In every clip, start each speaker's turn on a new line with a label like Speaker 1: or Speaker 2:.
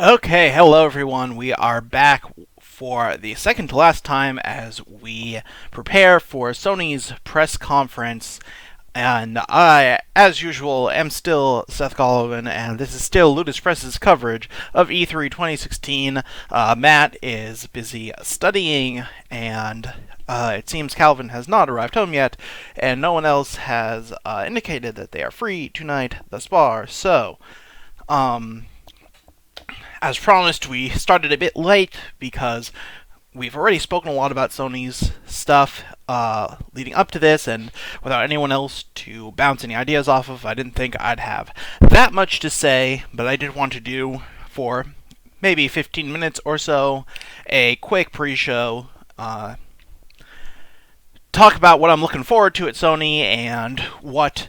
Speaker 1: Okay, hello everyone. We are back for the second to last time as we prepare for Sony's press conference. And I, as usual, am still Seth Gollivan, and this is still Ludus Press's coverage of E3 2016. Matt is busy studying, and it seems Calvin has not arrived home yet, and no one else has indicated that they are free tonight thus far. So, as promised, we started a bit late because we've already spoken a lot about Sony's stuff leading up to this, and without anyone else to bounce any ideas off of, I didn't think I'd have that much to say, but I did want to do, for maybe 15 minutes or so, a quick pre-show, talk about what I'm looking forward to at Sony and what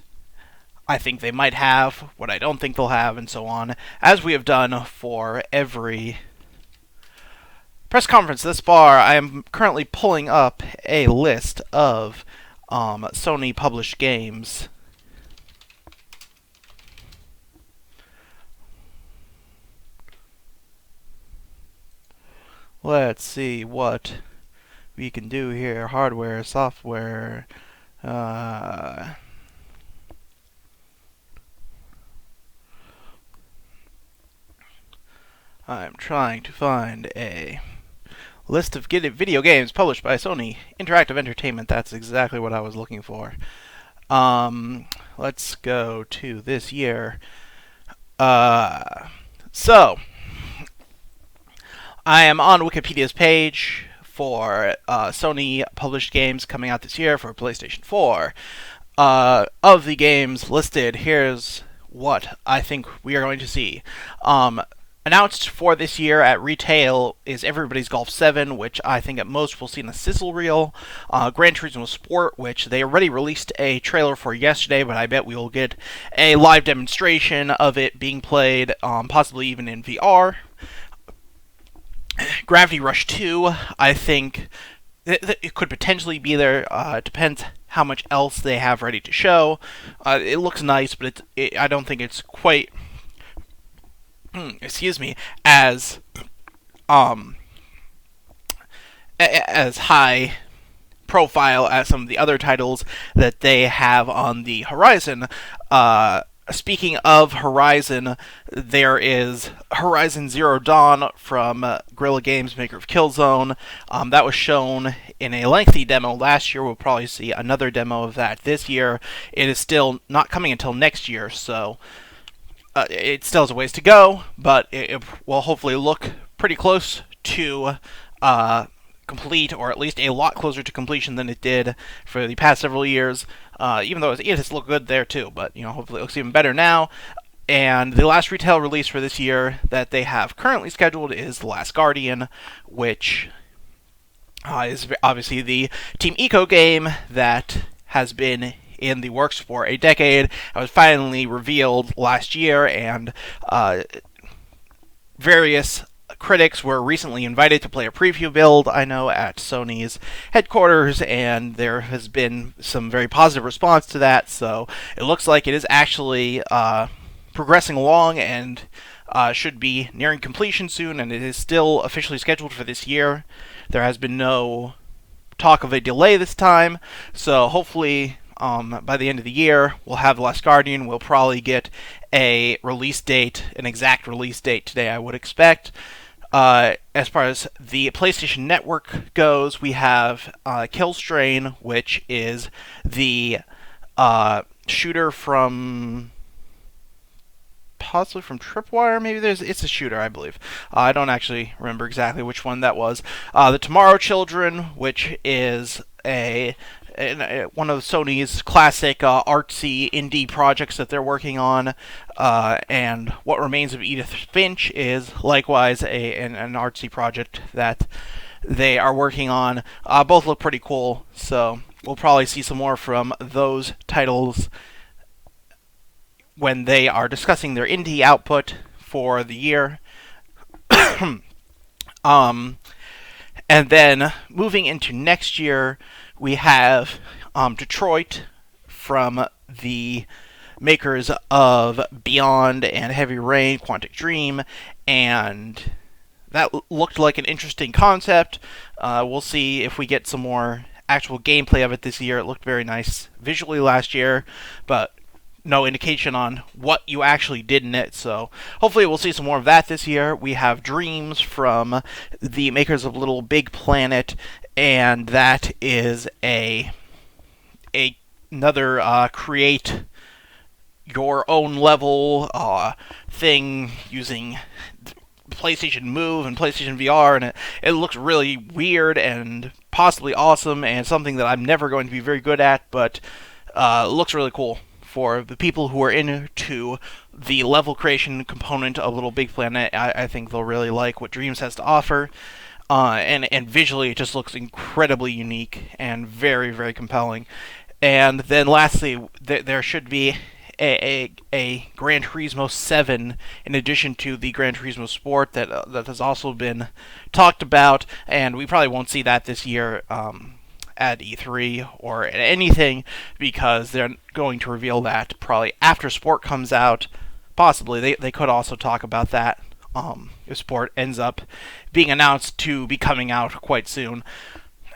Speaker 1: I think they might have, what I don't think they'll have, and so on, as we have done for every press conference thus far. I am currently pulling up a list of Sony published games. Let's see what we can do here. Hardware, software, I'm trying to find a list of video games published by Sony Interactive Entertainment. That's exactly what I was looking for. Let's go to this year. So, I am on Wikipedia's page for Sony published games coming out this year for PlayStation 4. Of the games listed, here's what I think we are going to see. Announced for this year at retail is Everybody's Golf 7, which I think at most we'll see in a sizzle reel. Gran Turismo Sport, which they already released a trailer for yesterday, but I bet we will get a live demonstration of it being played, possibly even in VR. Gravity Rush 2, I think it could potentially be there. It depends how much else they have ready to show. It looks nice, but I don't think it's quite as high profile as some of the other titles that they have on the horizon. Speaking of Horizon, there is Horizon Zero Dawn from Guerrilla Games, maker of Killzone. That was shown in a lengthy demo last year. We'll probably see another demo of that this year. It is still not coming until next year, so it still has a ways to go, but it will hopefully look pretty close to complete, or at least a lot closer to completion than it did for the past several years. Even though it has looked good there too, but hopefully it looks even better now. And the last retail release for this year that they have currently scheduled is The Last Guardian, which is obviously the Team Eco game that has been in the works for a decade. It was finally revealed last year, and various critics were recently invited to play a preview build, I know, at Sony's headquarters, and there has been some very positive response to that, so it looks like it is actually progressing along and should be nearing completion soon, and it is still officially scheduled for this year. There has been no talk of a delay this time, so hopefully by the end of the year, we'll have The Last Guardian. We'll probably get a release date, an exact release date today, I would expect. As far as the PlayStation Network goes, we have Killstrain, which is the shooter from possibly from Tripwire. Maybe it's a shooter, I believe. I don't actually remember exactly which one that was. The Tomorrow Children, which is one of Sony's classic artsy indie projects that they're working on, and What Remains of Edith Finch is likewise an artsy project that they are working on. Both look pretty cool, so we'll probably see some more from those titles when they are discussing their indie output for the year. And then moving into next year, we have Detroit from the makers of Beyond and Heavy Rain, Quantic Dream, and that looked like an interesting concept. We'll see if we get some more actual gameplay of it this year. It looked very nice visually last year, but no indication on what you actually did in it. So hopefully we'll see some more of that this year. We have Dreams from the makers of Little Big Planet, and that is another create your own level thing using PlayStation Move and PlayStation VR, and it looks really weird and possibly awesome, and something that I'm never going to be very good at, but looks really cool for the people who are into the level creation component of Little Big Planet. I think they'll really like what Dreams has to offer, and visually it just looks incredibly unique and very, very compelling. And then lastly, there should be a Gran Turismo 7 in addition to the Gran Turismo Sport that has also been talked about, and we probably won't see that this year at E3 or at anything, because they're going to reveal that probably after Sport comes out. Possibly they could also talk about that if Sport ends up being announced to be coming out quite soon.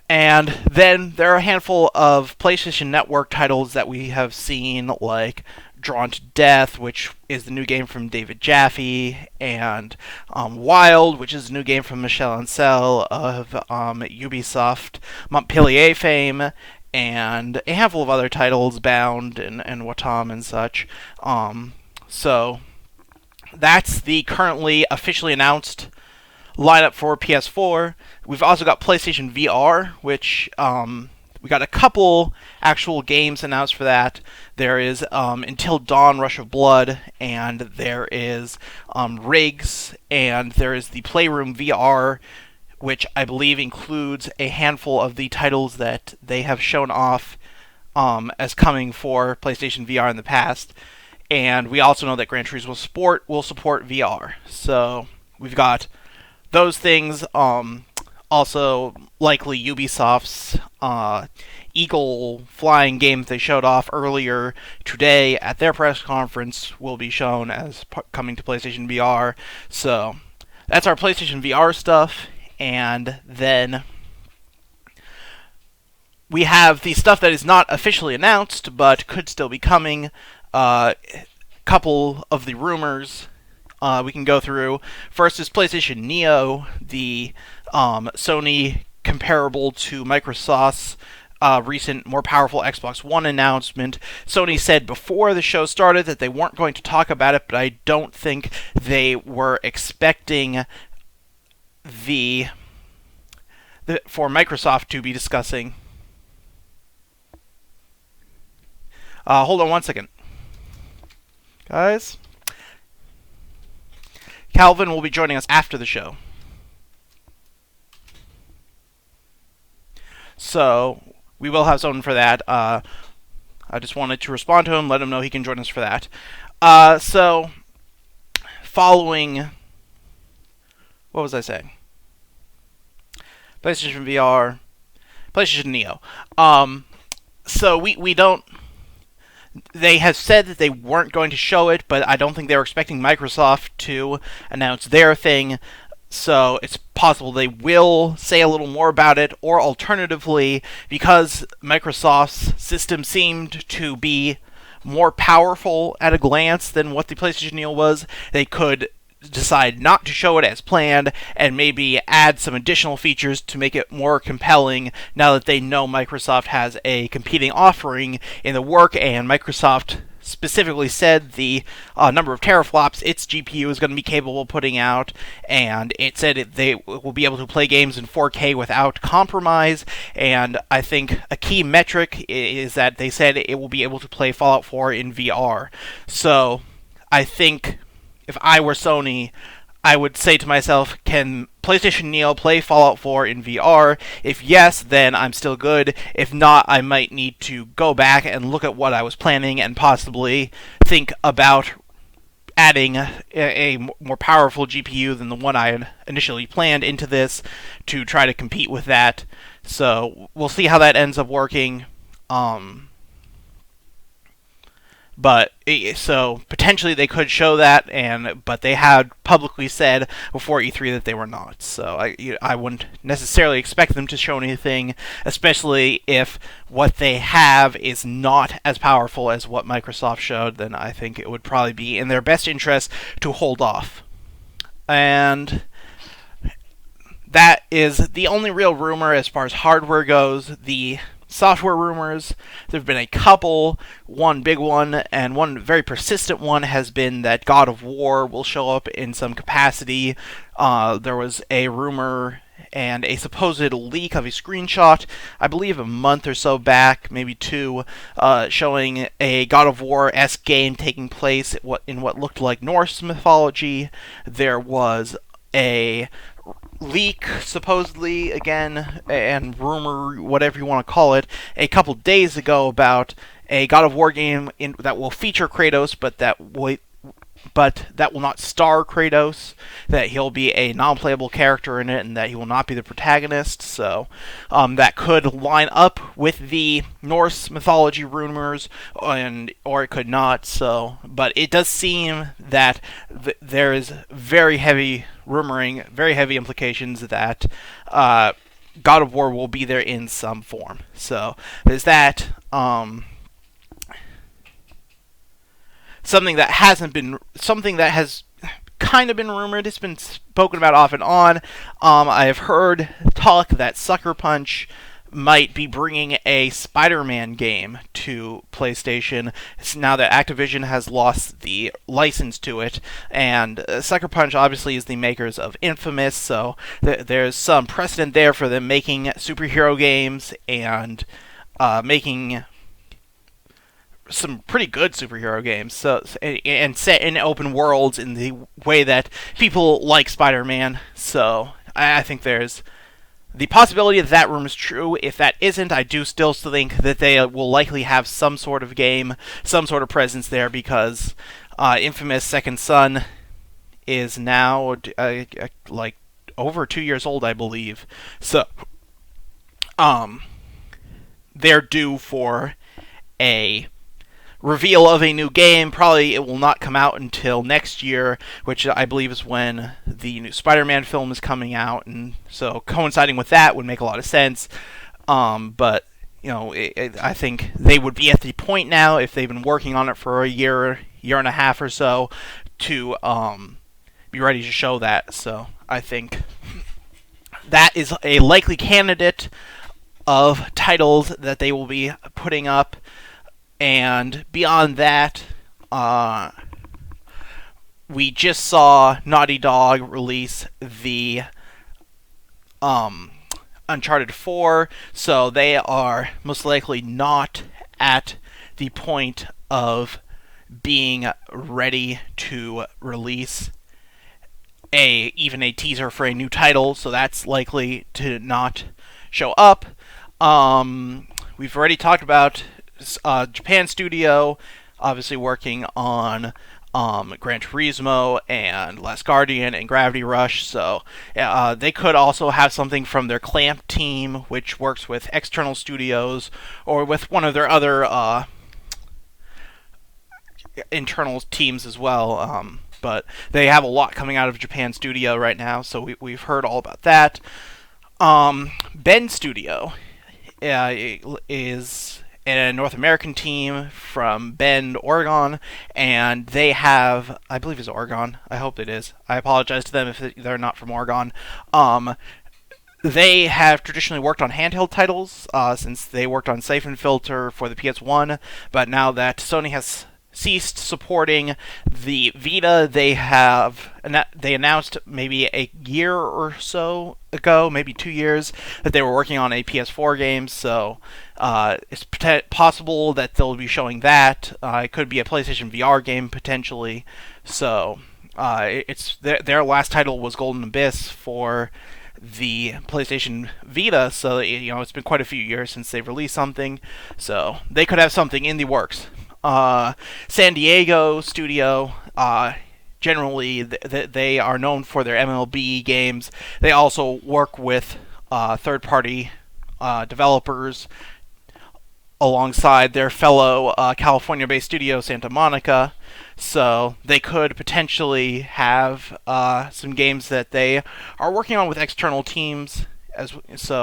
Speaker 1: And then there are a handful of PlayStation Network titles that we have seen, like Drawn to Death, which is the new game from David Jaffe, and Wild, which is a new game from Michel Ancel of Ubisoft Montpellier fame, and a handful of other titles, Bound and Watam and such. So that's the currently officially announced lineup for PS4. We've also got PlayStation VR, which we got a couple actual games announced for that. There is Until Dawn Rush of Blood, and there is Riggs, and there is the Playroom VR, which I believe includes a handful of the titles that they have shown off as coming for PlayStation VR in the past. And we also know that Gran Turismo Sport will support VR. So we've got those things. Also, likely Ubisoft's Eagle flying game that they showed off earlier today at their press conference will be shown as coming to PlayStation VR. So that's our PlayStation VR stuff. And then we have the stuff that is not officially announced but could still be coming. Couple of the rumors we can go through. First is PlayStation Neo, the Sony comparable to Microsoft's recent, more powerful Xbox One announcement. Sony said before the show started that they weren't going to talk about it, but I don't think they were expecting for Microsoft to be discussing. Hold on one second, guys. Calvin will be joining us after the show. So we will have someone for that. I just wanted to respond to him, let him know he can join us for that. So following, what was I saying? PlayStation VR, PlayStation Neo. So we don't. They have said that they weren't going to show it, but I don't think they were expecting Microsoft to announce their thing. So it's possible they will say a little more about it, or alternatively, because Microsoft's system seemed to be more powerful at a glance than what the PlayStation Neo was, they could decide not to show it as planned and maybe add some additional features to make it more compelling now that they know Microsoft has a competing offering in the work. And Microsoft specifically said the number of teraflops its GPU is going to be capable of putting out, and it said they will be able to play games in 4K without compromise. And I think a key metric is that they said it will be able to play Fallout 4 in VR. So I think if I were Sony, I would say to myself, can PlayStation Neo play Fallout 4 in VR? If yes, then I'm still good. If not, I might need to go back and look at what I was planning and possibly think about adding a more powerful GPU than the one I had initially planned into this to try to compete with that. So we'll see how that ends up working. But so potentially they could show that, but they had publicly said before E3 that they were not. So I wouldn't necessarily expect them to show anything, especially if what they have is not as powerful as what Microsoft showed. Then I think it would probably be in their best interest to hold off. And that is the only real rumor as far as hardware goes. The software rumors, there have been a couple. One big one and one very persistent one has been that God of War will show up in some capacity. There was a rumor and a supposed leak of a screenshot, I believe a month or so back, maybe two, showing a God of War-esque game taking place in what looked like Norse mythology. There was a leak, supposedly, again, and rumor, whatever you want to call it, a couple days ago about a God of War game that will feature Kratos, but that will not star Kratos, that he'll be a non-playable character in it, and that he will not be the protagonist. So that could line up with the Norse mythology rumors, or it could not. So, but it does seem that there is very heavy rumoring, very heavy implications that God of War will be there in some form. So there's that. Something that has kind of been rumored. It's been spoken about off and on. I have heard talk that Sucker Punch might be bringing a Spider-Man game to PlayStation now that Activision has lost the license to it. And Sucker Punch obviously is the makers of Infamous, so there's some precedent there for them making superhero games and making some pretty good superhero games, and set in open worlds in the way that people like Spider-Man. So I think there's the possibility that rumor is true. If that isn't, I do still think that they will likely have some sort of game, some sort of presence there, because Infamous Second Son is now like over 2 years old, I believe. So they're due for a reveal of a new game. Probably it will not come out until next year, which I believe is when the new Spider-Man film is coming out, and so coinciding with that would make a lot of sense. But I think they would be at the point now, if they've been working on it for a year and a half or so, to be ready to show that. So I think that is a likely candidate of titles that they will be putting up. And beyond that, we just saw Naughty Dog release the Uncharted 4, so they are most likely not at the point of being ready to release even a teaser for a new title, so that's likely to not show up. We've already talked about Japan studio, obviously working on Gran Turismo and Last Guardian and Gravity Rush, so they could also have something from their Clamp team, which works with external studios, or with one of their other internal teams as well. But they have a lot coming out of Japan studio right now, so we've heard all about that. Bend Studio is a North American team from Bend, Oregon, and they have, I believe it's Oregon, I hope it is, I apologize to them if they're not from Oregon. They have traditionally worked on handheld titles, since they worked on Siphon Filter for the PS1, but now that Sony has ceased supporting the Vita, they announced maybe a year or so ago, maybe 2 years, that they were working on a PS4 game, so it's possible that they'll be showing that. It could be a PlayStation VR game, potentially. So it's their last title was Golden Abyss for the PlayStation Vita, so it's been quite a few years since they've released something, so they could have something in the works. San Diego studio, generally they are known for their MLB games. They also work with third-party developers alongside their fellow California-based studio, Santa Monica. So they could potentially have some games that they are working on with external teams. It's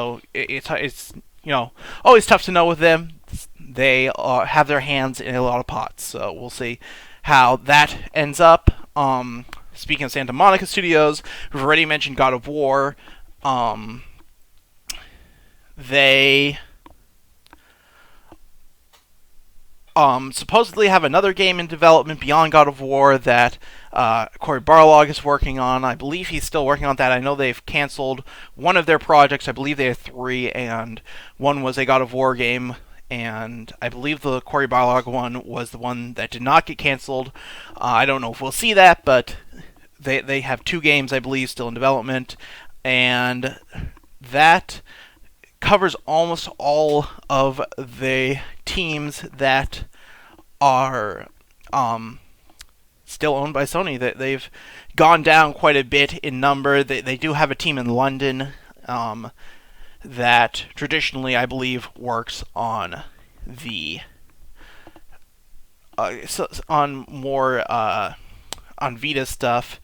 Speaker 1: always tough to know with them. They have their hands in a lot of pots, so we'll see how that ends up. Speaking of Santa Monica Studios, we've already mentioned God of War. They supposedly have another game in development beyond God of War that Cory Barlog is working on. I believe he's still working on that. I know they've canceled one of their projects. I believe they have 3, and one was a God of War game, and I believe the Cory Barlog one was the one that did not get canceled. I don't know if we'll see that, but they have 2 games, I believe, still in development, and that covers almost all of the teams that are still owned by Sony. They've gone down quite a bit in number. They do have a team in London that traditionally, I believe, works on the on more on Vita stuff.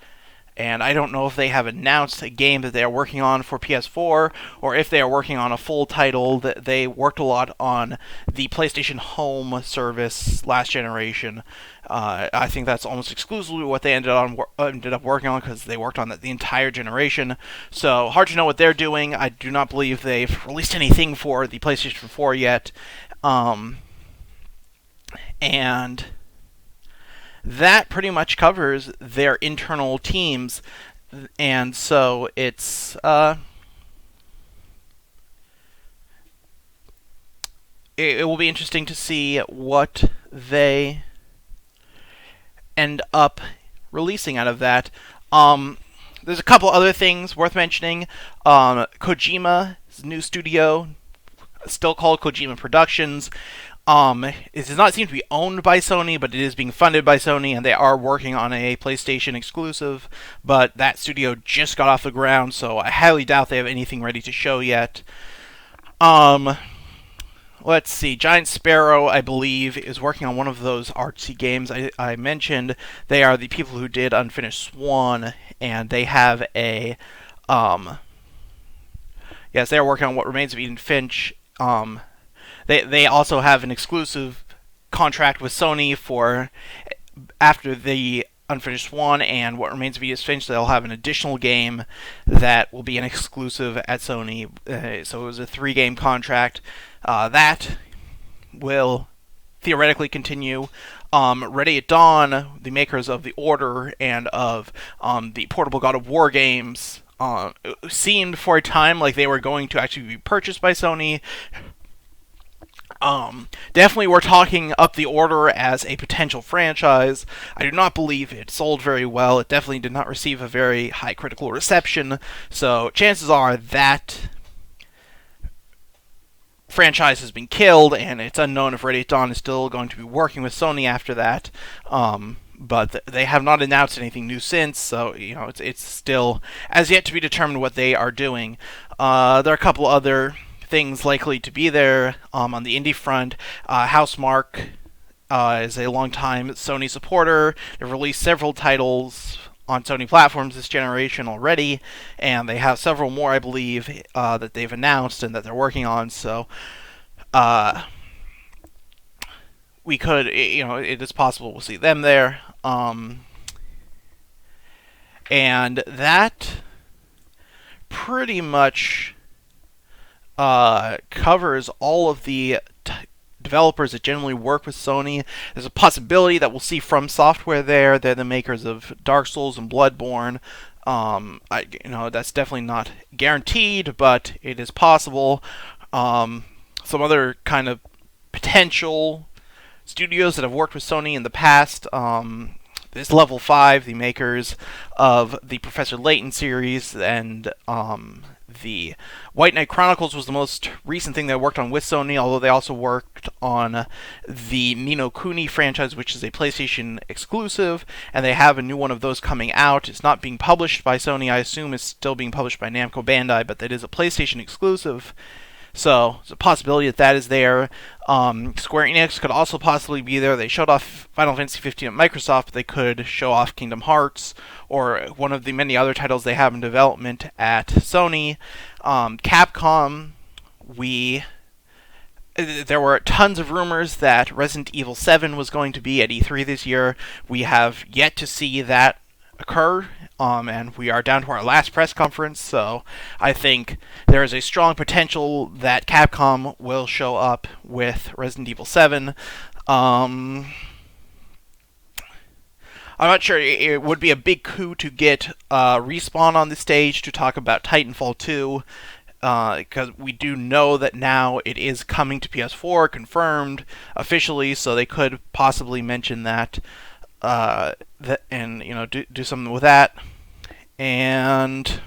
Speaker 1: And I don't know if they have announced a game that they are working on for PS4, or if they are working on a full title. That they worked a lot on the PlayStation Home service last generation. I think that's almost exclusively what they ended up working on, because they worked on that the entire generation. So hard to know what they're doing. I do not believe they've released anything for the PlayStation 4 yet. And that pretty much covers their internal teams, and so it will be interesting to see what they end up releasing out of that. There's a couple other things worth mentioning. Kojima's new studio, still called Kojima Productions, it does not seem to be owned by Sony, but it is being funded by Sony, and they are working on a PlayStation exclusive, but that studio just got off the ground, so I highly doubt they have anything ready to show yet. Let's see, Giant Sparrow, I believe, is working on one of those artsy games I mentioned. They are the people who did Unfinished Swan, and they have a, yes, they are working on What Remains of Edith Finch. They also have an exclusive contract with Sony for after the Unfinished Swan and What Remains of Edith Finch. They'll have an additional game that will be an exclusive at Sony. So it was a 3-game contract. That will theoretically continue. Ready at Dawn, the makers of The Order and of the portable God of War games, seemed for a time like they were going to actually be purchased by Sony. Definitely we're talking up The Order as a potential franchise. I do not believe it sold very well. It definitely did not receive a very high critical reception, so chances are that franchise has been killed, and it's unknown if Ready at Dawn is still going to be working with Sony after that. But they have not announced anything new since, so it's still as yet to be determined what they are doing. There are a couple other things likely to be there on the indie front. Housemarque is a long-time Sony supporter. They've released several titles on Sony platforms this generation already, and they have several more, I believe, that they've announced and that they're working on. So we could, it is possible we'll see them there. And that pretty much covers all of the developers that generally work with Sony. There's a possibility that we'll see From Software there. They're the makers of Dark Souls and Bloodborne. That's definitely not guaranteed, but it is possible. Some other kind of potential studios that have worked with Sony in the past. There's Level 5, the makers of the Professor Layton series, and the White Knight Chronicles was the most recent thing they worked on with Sony, although they also worked on the Ni no Kuni franchise, which is a PlayStation exclusive, and they have a new one of those coming out. It's not being published by Sony. I assume it's still being published by Namco Bandai, but that is a PlayStation exclusive. So it's a possibility that that is there. Square Enix could also possibly be there. They showed off Final Fantasy 15 at Microsoft, but they could show off Kingdom Hearts or one of the many other titles they have in development at Sony. Capcom, there were tons of rumors that Resident Evil 7 was going to be at E3 this year. We have yet to see that occur, and we are down to our last press conference, so I think there is a strong potential that Capcom will show up with Resident Evil 7. I'm not sure. It would be a big coup to get Respawn on the stage to talk about Titanfall 2, because we do know that now it is coming to PS4, confirmed officially, so they could possibly mention that, and do something with that. And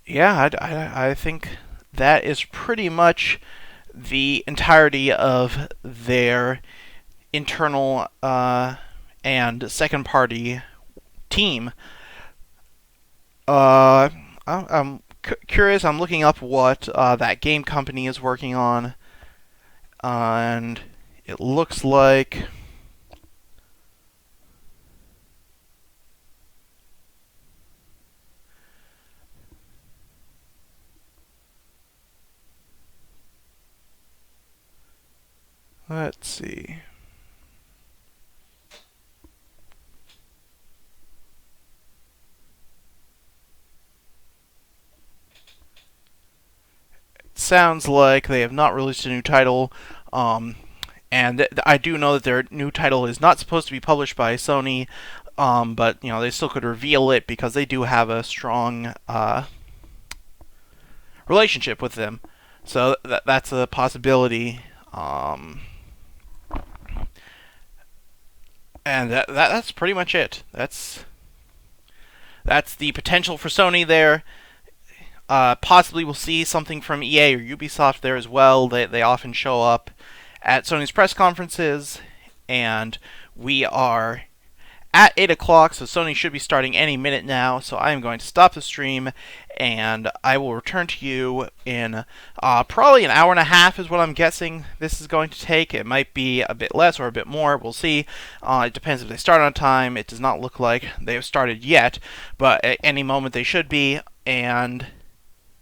Speaker 1: yeah, I think that is pretty much the entirety of their internal and second party team. I'm curious. I'm looking up what that game company is working on, and it looks like let's see. Sounds like they have not released a new title, and I do know that their new title is not supposed to be published by Sony, but they still could reveal it because they do have a strong relationship with them, so that's a possibility. And that's pretty much it. That's the potential for Sony there. Possibly we'll see something from EA or Ubisoft there as well. They often show up at Sony's press conferences, and we are at 8 o'clock, so Sony should be starting any minute now, so I am going to stop the stream, and I will return to you in probably an hour and a half is what I'm guessing this is going to take. It might be a bit less or a bit more. We'll see. It depends if they start on time. It does not look like they have started yet, but at any moment they should be, and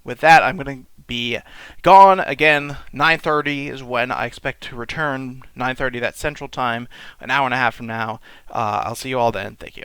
Speaker 1: with that, I'm going to be gone. Again, 9:30 is when I expect to return. 9:30, that's Central Time, an hour and a half from now. I'll see you all then. Thank you.